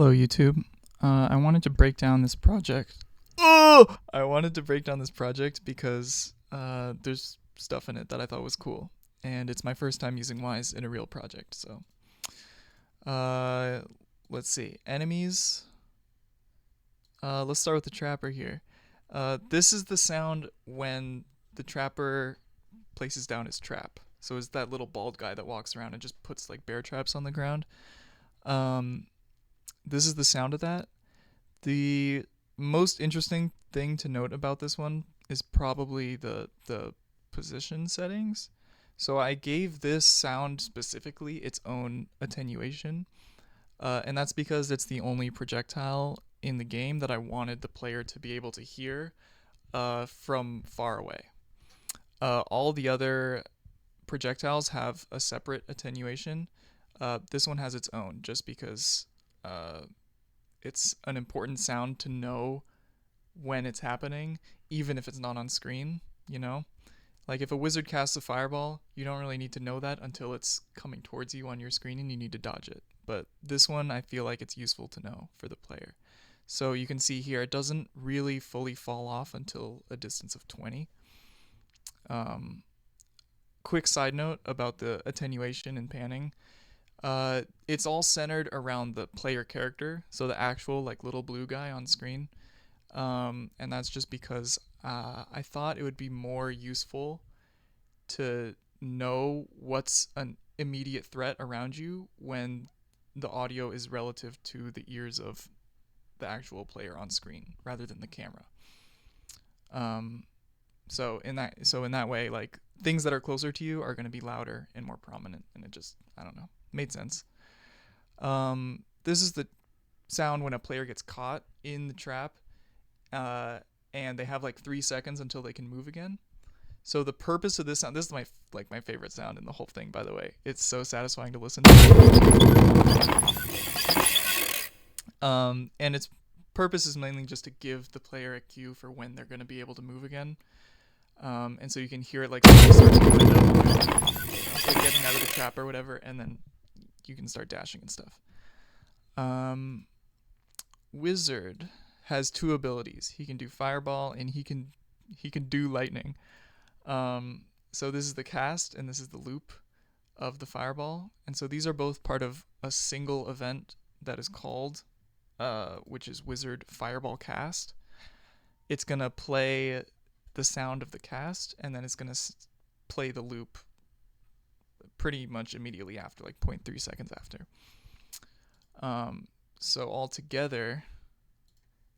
Hello, YouTube. I wanted to break down this project. Oh! I wanted to break down this project because there's stuff in it that I thought was cool, and it's my first time using Wise in a real project. So, let's see. Enemies. Let's start with the trapper here. This is the sound when the trapper places down his trap. So it's that little bald guy that walks around and just puts like bear traps on the ground. This is the sound of that. The most interesting thing to note about this one is probably the position settings. So I gave this sound specifically its own attenuation, and that's because it's the only projectile in the game that I wanted the player to be able to hear from far away. All the other projectiles have a separate attenuation. This one has its own, just because it's an important sound to know when it's happening, even if it's not on screen, you know? Like if a wizard casts a fireball, you don't really need to know that until it's coming towards you on your screen and you need to dodge it. But this one, I feel like it's useful to know for the player. So you can see here, it doesn't really fully fall off until a distance of 20. Quick side note about the attenuation and panning. It's all centered around the player character, so the actual like little blue guy on screen. And that's just because I thought it would be more useful to know what's an immediate threat around you when the audio is relative to the ears of the actual player on screen rather than the camera. So in that way, like things that are closer to you are going to be louder and more prominent, and it just, I don't know, made sense. This is the sound when a player gets caught in the trap, and they have like 3 seconds until they can move again. So the purpose of this sound, this is my favorite sound in the whole thing, by the way. It's so satisfying to listen to. And its purpose is mainly just to give the player a cue for when they're going to be able to move again. And so you can hear it like when you start to wind up, like getting out of the trap or whatever, and then you can start dashing and stuff. Wizard has 2 abilities. He can do fireball and he can do lightning. So this is the cast and this is the loop of the fireball. And so these are both part of a single event that is called, which is Wizard Fireball Cast. It's going to play the sound of the cast, and then it's going to play the loop pretty much immediately after, like 0.3 seconds after. So all together,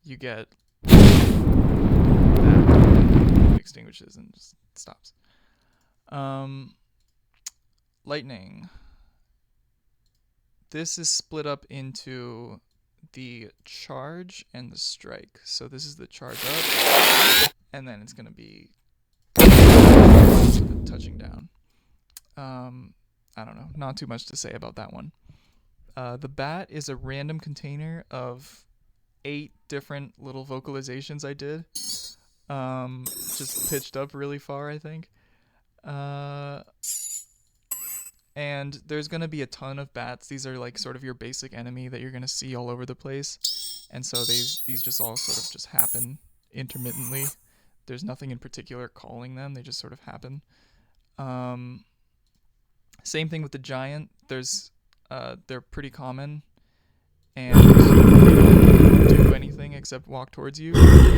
you get that. It extinguishes and just stops. Lightning. This is split up into the charge and the strike. So this is the charge up, and then it's going to be touching down. I don't know, not too much to say about that one. The bat is a random container of 8 different little vocalizations I did, just pitched up really far, I think. And there's going to be a ton of bats. These are like sort of your basic enemy that you're going to see all over the place. And so these just all sort of just happen intermittently. There's nothing in particular calling them. They just sort of happen. Same thing with the giant. They're pretty common and they don't do anything except walk towards you.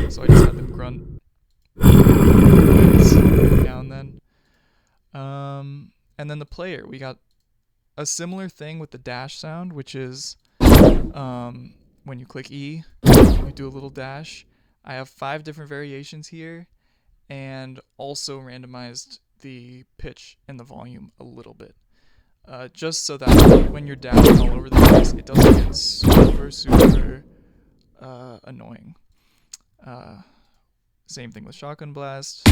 So I just had them grunt every now and then. And then the player, we got a similar thing with the dash sound, which is when you click E, you do a little dash. I have 5 different variations here, and also randomized the pitch and the volume a little bit. Just so that when you're dashing all over the place, it doesn't get super annoying. Same thing with Shotgun Blast.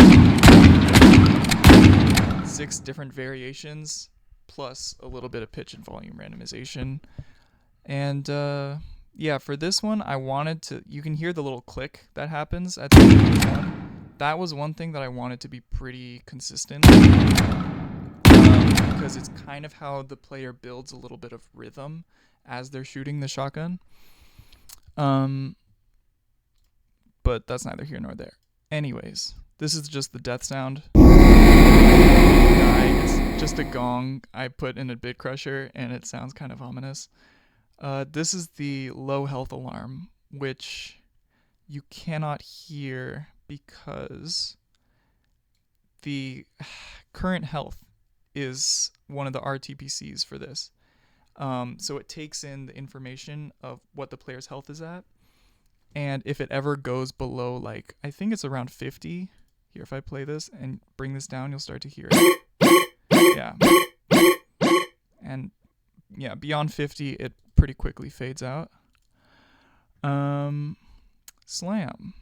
6 different variations, plus a little bit of pitch and volume randomization. And yeah, for this one, I wanted to, you can hear the little click that happens at the end of each one. That was one thing that I wanted to be pretty consistent, because it's kind of how the player builds a little bit of rhythm as they're shooting the shotgun. Um, but that's neither here nor there. Anyways, this is just the death sound. It's just a gong I put in a bit crusher, and it sounds kind of ominous. This is the low health alarm, which you cannot hear because the current health is one of the RTPCs for this. So it takes in the information of what the player's health is at. And if it ever goes below, like, I think it's around 50. Here, if I play this and bring this down, you'll start to hear it. Yeah. And yeah, beyond 50, it pretty quickly fades out. Slam.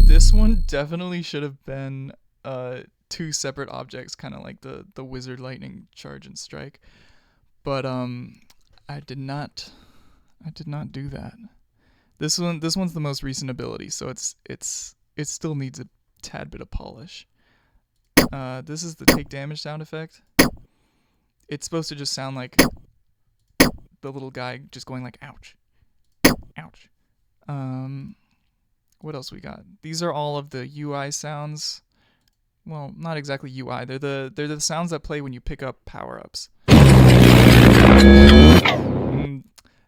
This one definitely should have been two separate objects, kind of like the wizard lightning charge and strike. But I did not do that. This one's the most recent ability, so it still needs a tad bit of polish. This is the take damage sound effect. It's supposed to just sound like the little guy just going like ouch, ouch. What else we got? These are all of the UI sounds. Well, not exactly UI. They're the sounds that play when you pick up power-ups.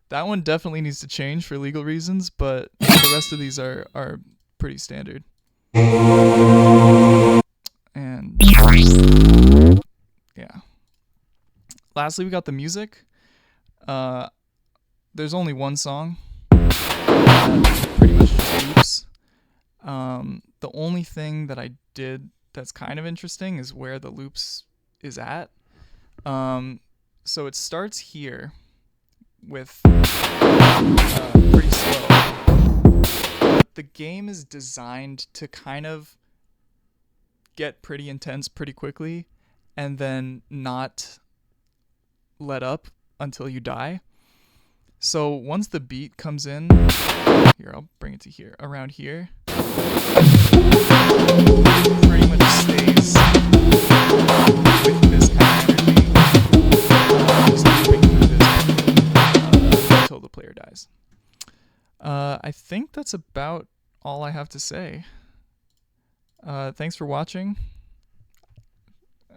That one definitely needs to change for legal reasons, but the rest of these are pretty standard. And yeah. Lastly, we got the music. There's only one song. Pretty much just loops. The only thing that I did that's kind of interesting is where the loops is at. So it starts here with pretty slow. But the game is designed to kind of get pretty intense pretty quickly and then not let up until you die. So once the beat comes in, here, I'll bring it to here, around here, pretty much stays with this kind of energy, just looping through this until the player dies. I think that's about all I have to say. Thanks for watching,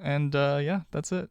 and yeah, that's it.